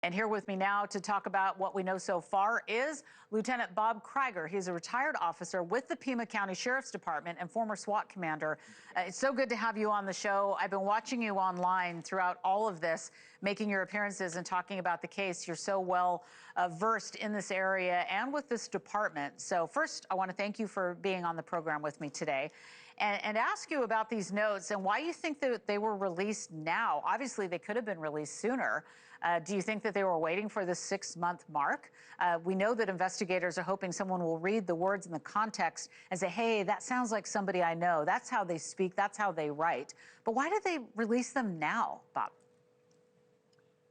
And here with me now to talk about what we know so far is Lieutenant Bob Krygier. He's a retired officer with the Pima County Sheriff's Department and former SWAT commander. It's so good to have you on the show. I've been watching you online throughout all of this, making your appearances and talking about the case. You're so well versed in this area and with this department. So first, I want to thank you for being on the program with me today and ask you about these notes and why you think that they were released now. Obviously, they could have been released sooner. Do you think that they were waiting for the 6-month mark? We know that investigators are hoping someone will read the words in the context and say, hey, that sounds like somebody I know. That's how they speak. That's how they write. But why did they release them now, Bob?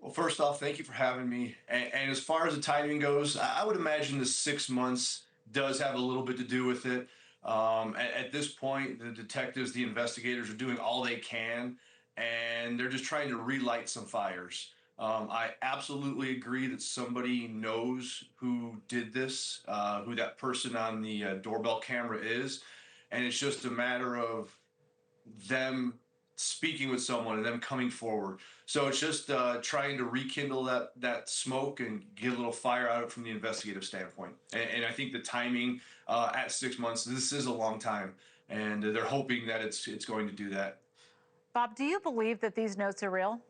Well, first off, thank you for having me. And as far as the timing goes, I would imagine the 6 months does have a little bit to do with it. At this point, the detectives, the investigators are doing all they can, and they're just trying to relight some fires. I absolutely agree that somebody knows who did this, who that person on the doorbell camera is, and it's just a matter of them speaking with someone and them coming forward. So it's just trying to rekindle that smoke and get a little fire out of it from the investigative standpoint. And I think the timing at 6 months, this is a long time, and they're hoping that it's going to do that. Bob, do you believe that these notes are real?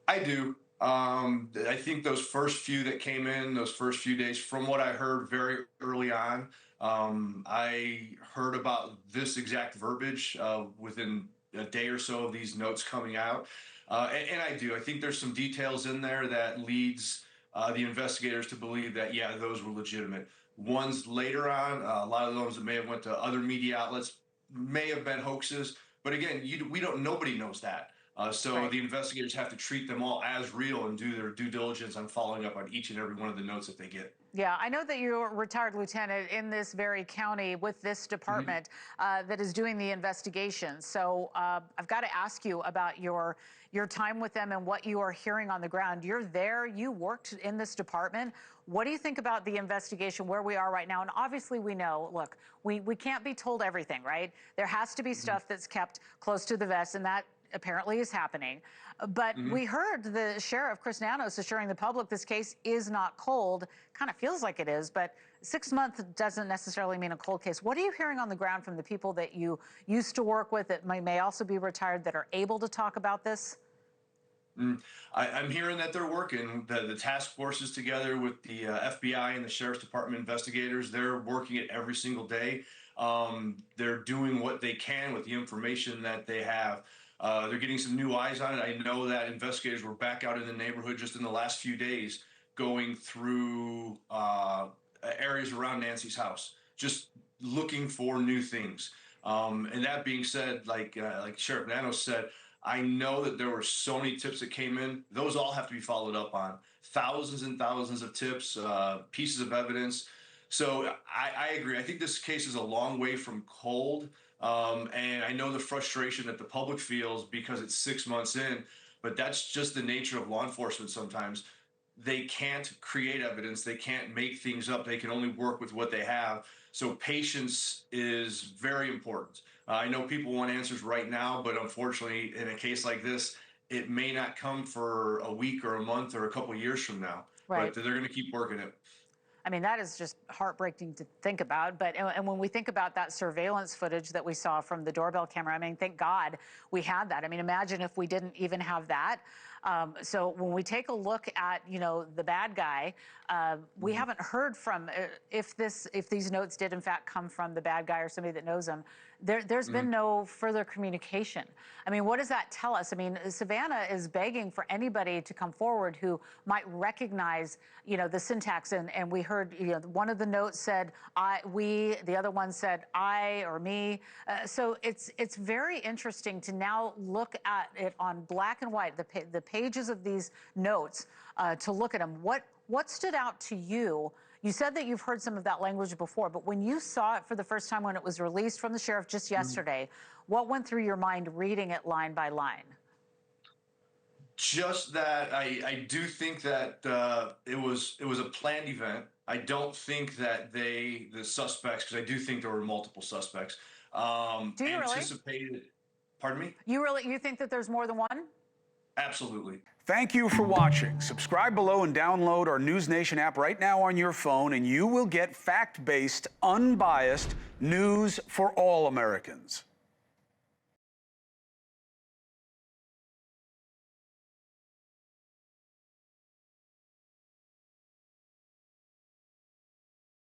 I do. I think those first few that came in, those first few days, from what I heard very early on, I heard about this exact verbiage within a day or so of these notes coming out. And I do. I think there's some details in there that leads the investigators to believe that, yeah, those were legitimate. Ones later on, a lot of those that may have went to other media outlets may have been hoaxes. But again, we don't. Nobody knows that. So Right. the investigators have to treat them all as real and do their due diligence on following up on each and every one of the notes that they get. Yeah, I know that you're a retired lieutenant in this very county with this Mhm. department that is doing the investigation. So I've got to ask you about your time with them and what you are hearing on the ground. You're there. You worked in this department. What do you think about the investigation where we are right now? And obviously, we know, look, we can't be told everything, right? There has to be Mhm. stuff that's kept close to the vest, and that apparently is happening. But Mhm. we heard the sheriff, Chris Nanos, assuring the public this case is not cold. Kind of feels like it is, but 6 months doesn't necessarily mean a cold case. What are you hearing on the ground from the people that you used to work with that may also be retired that are able to talk about this? Mm. I'm hearing that they're working the task forces together with the FBI and the Sheriff's Department investigators. They're working it every single day. They're doing what they can with the information that they have. They're getting some new eyes on it. I know that investigators were back out in the neighborhood just in the last few days, going through areas around Nancy's house, just looking for new things. And that being said, like Sheriff Nanos said, I know that there were so many tips that came in. Those all have to be followed up on. Thousands and thousands of tips, pieces of evidence. So I agree. I think this case is a long way from cold. And I know the frustration that the public feels because it's 6 months in, but that's just the nature of law enforcement sometimes. They can't create evidence, they can't make things up, they can only work with what they have. So patience is very important. I know people want answers right now, but unfortunately, in a case like this, it may not come for a week or a month or a couple of years from now. Right. But they're going to keep working it. I mean, that is just heartbreaking to think about. But and when we think about that surveillance footage that we saw from the doorbell camera, I mean, thank God we had that. I mean, imagine if we didn't even have that. So when we take a look at, the bad guy, we Mhm. haven't heard from if these notes did in fact come from the bad guy or somebody that knows him. There's been Mhm. no further communication. I mean, what does that tell us? I mean, Savannah is begging for anybody to come forward who might recognize, the syntax. And we heard, one of the notes said I, we, the other one said I or me. So it's very interesting to now look at it on black and white, the pages of these notes, to look at them. What stood out to you? You said that you've heard some of that language before, but when you saw it for the first time when it was released from the sheriff just Mhm. yesterday, what went through your mind reading it line by line? Just that I do think that it was a planned event. I don't think that the suspects, because I do think there were multiple suspects, Do you really? anticipated. Pardon me? You think that there's more than one? Absolutely. Thank you for watching. Subscribe below and download our NewsNation app right now on your phone, and you will get fact-based, unbiased news for all Americans.